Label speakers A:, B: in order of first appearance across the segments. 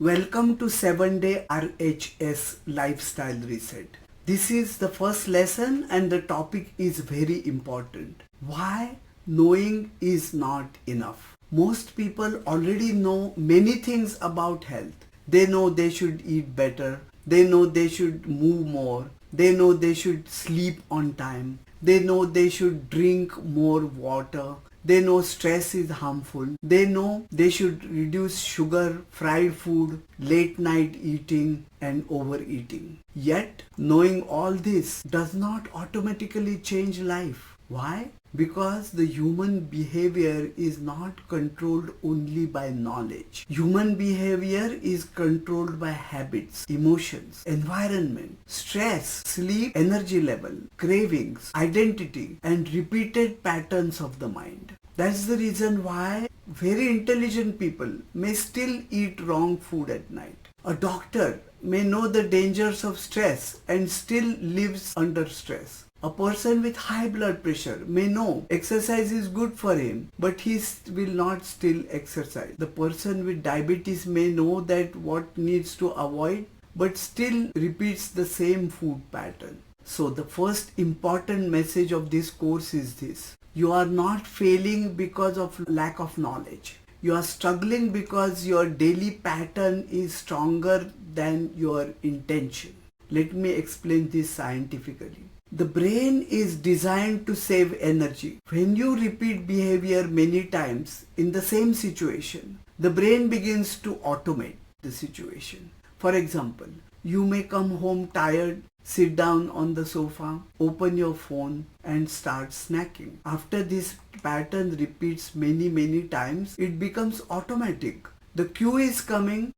A: Welcome to 7-Day RHS Lifestyle Reset. This is the first lesson and the topic is very important. Why knowing is not enough. Most people already know many things about health. They know they should eat better. They know they should move more. They know they should sleep on time. They know they should drink more water. They know stress is harmful. They know they should reduce sugar, fried food, late night eating and overeating. Yet, knowing all this does not automatically change life. Why? Because the human behavior is not controlled only by knowledge. Human behavior is controlled by habits, emotions, environment, stress, sleep, energy level, cravings, identity, and repeated patterns of the mind. That's the reason why very intelligent people may still eat wrong food at night. A doctor may know the dangers of stress and still lives under stress. A person with high blood pressure may know exercise is good for him, but he will not still exercise. The person with diabetes may know that what needs to avoid, but still repeats the same food pattern. So the first important message of this course is this. You are not failing because of lack of knowledge. You are struggling because your daily pattern is stronger than your intention. Let me explain this scientifically. The brain is designed to save energy. When you repeat behavior many times in the same situation, the brain begins to automate the situation. For example, you may come home tired, sit down on the sofa, open your phone and start snacking. After this pattern repeats many times, it becomes automatic. The cue is coming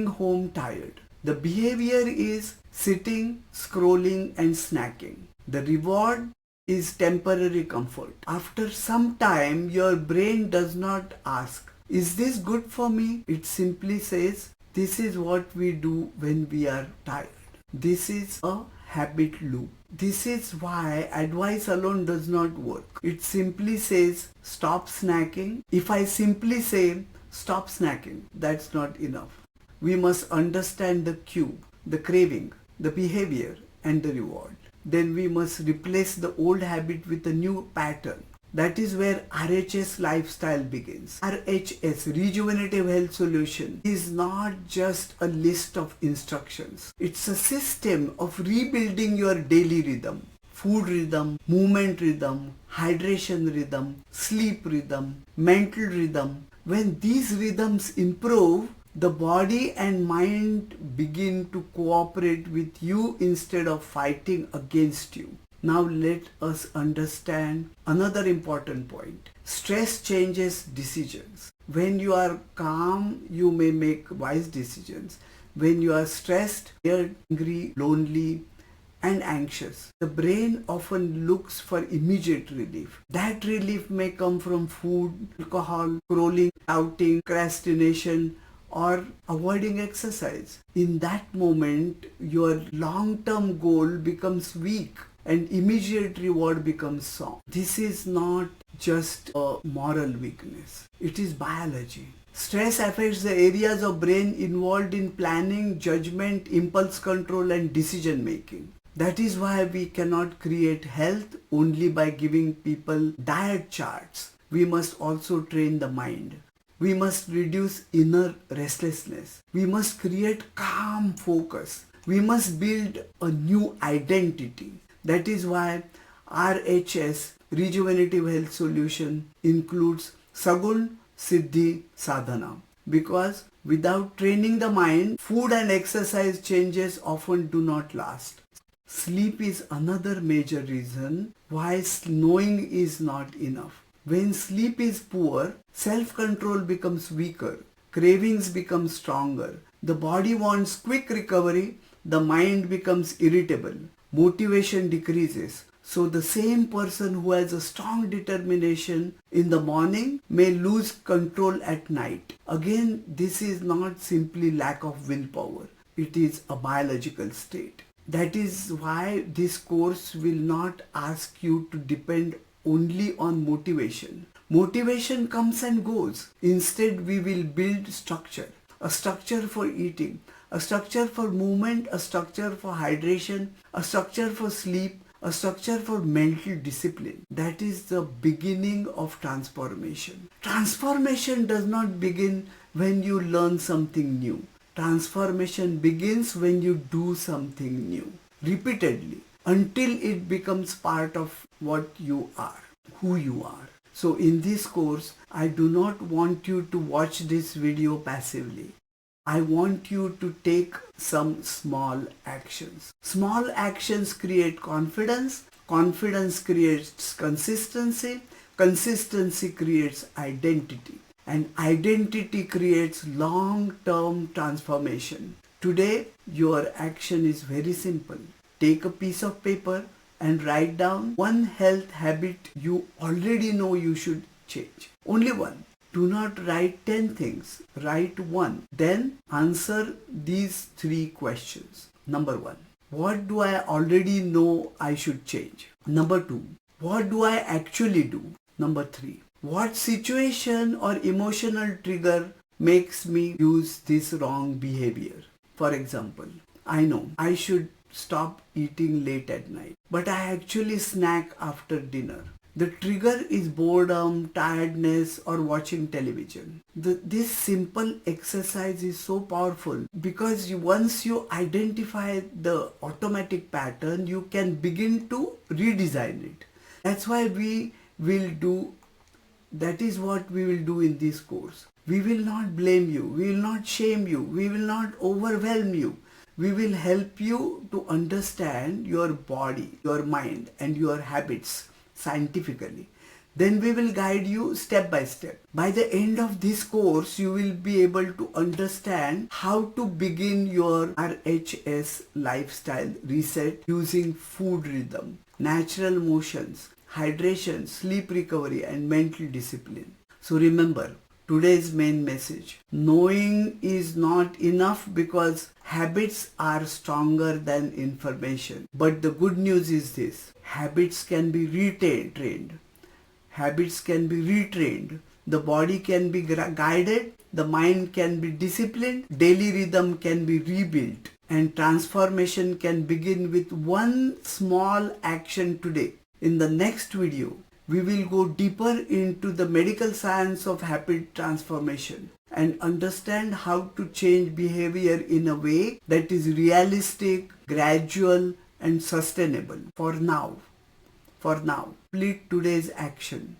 A: home tired. The behavior is sitting, scrolling and snacking. The reward is temporary comfort. After some time, your brain does not ask, is this good for me? It simply says, this is what we do when we are tired. This is a habit loop. This is why advice alone does not work. It simply says, stop snacking. If I simply say, stop snacking, that's not enough. We must understand the cue, the craving, the behavior and the reward. Then we must replace the old habit with a new pattern. That is where RHS lifestyle begins. RHS, Rejuvenative Health Solution, is not just a list of instructions. It's a system of rebuilding your daily rhythm. Food rhythm, movement rhythm, hydration rhythm, sleep rhythm, mental rhythm. When these rhythms improve, the body and mind begin to cooperate with you instead of fighting against you. Now let us understand another important point. Stress changes decisions. When you are calm, you may make wise decisions. When you are stressed, angry, lonely, and anxious, the brain often looks for immediate relief. That relief may come from food, alcohol, scrolling, shouting, procrastination, or avoiding exercise. In that moment, your long-term goal becomes weak and immediate reward becomes strong. This is not just a moral weakness. It is biology. Stress affects the areas of brain involved in planning, judgment, impulse control and decision making. That is why we cannot create health only by giving people diet charts. We must also train the mind. We must reduce inner restlessness. We must create calm focus. We must build a new identity. That is why RHS, Rejuvenative Health Solution, includes Sagun, Siddhi, Sadhana. Because without training the mind, food and exercise changes often do not last. Sleep is another major reason why knowing is not enough. When sleep is poor, self-control becomes weaker, cravings become stronger, the body wants quick recovery, the mind becomes irritable, motivation decreases. So the same person who has a strong determination in the morning may lose control at night. Again, this is not simply lack of willpower. It is a biological state. That is why this course will not ask you to depend only on motivation. Motivation comes and goes. Instead, we will build structure. a structure for eating, a structure for movement, a structure for hydration, a structure for sleep, a structure for mental discipline. That is the beginning of transformation. Transformation does not begin when you learn something new. Transformation begins when you do something new repeatedly until it becomes part of what you are, who you are. So in this course, I do not want you to watch this video passively. I want you to take some small actions. Small actions create confidence. Confidence creates consistency. Consistency creates identity. And identity creates long-term transformation. Today, your action is very simple. Take a piece of paper and write down one health habit you already know you should change. Only one. Do not write 10 things. Write one. Then answer these 3 questions. Number 1. What do I already know I should change? Number 2. What do I actually do? Number 3. What situation or emotional trigger makes me use this wrong behavior? For example, I know I should stop eating late at night, but I actually snack after dinner. The trigger is boredom, tiredness, or watching television. This simple exercise is so powerful because once you identify the automatic pattern, you can begin to redesign it. That's why that is what we will do in this course. We will not blame you. We will not shame you. We will not overwhelm you. We will help you to understand your body, your mind, and your habits scientifically. Then we will guide you step by step. By the end of this course, you will be able to understand how to begin your RHS lifestyle reset using food rhythm, natural motions, hydration, sleep recovery, and mental discipline. So remember, today's main message: knowing is not enough because habits are stronger than information. But the good news is this: habits can be trained. Habits can be retrained. The body can be guided. The mind can be disciplined. Daily rhythm can be rebuilt. And transformation can begin with one small action today. In the next video, we will go deeper into the medical science of habit transformation and understand how to change behavior in a way that is realistic, gradual, and sustainable. For now, complete today's action.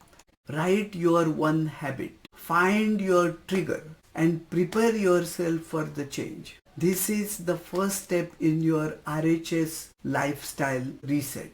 A: Write your one habit. Find your trigger and prepare yourself for the change. This is the first step in your RHS lifestyle reset.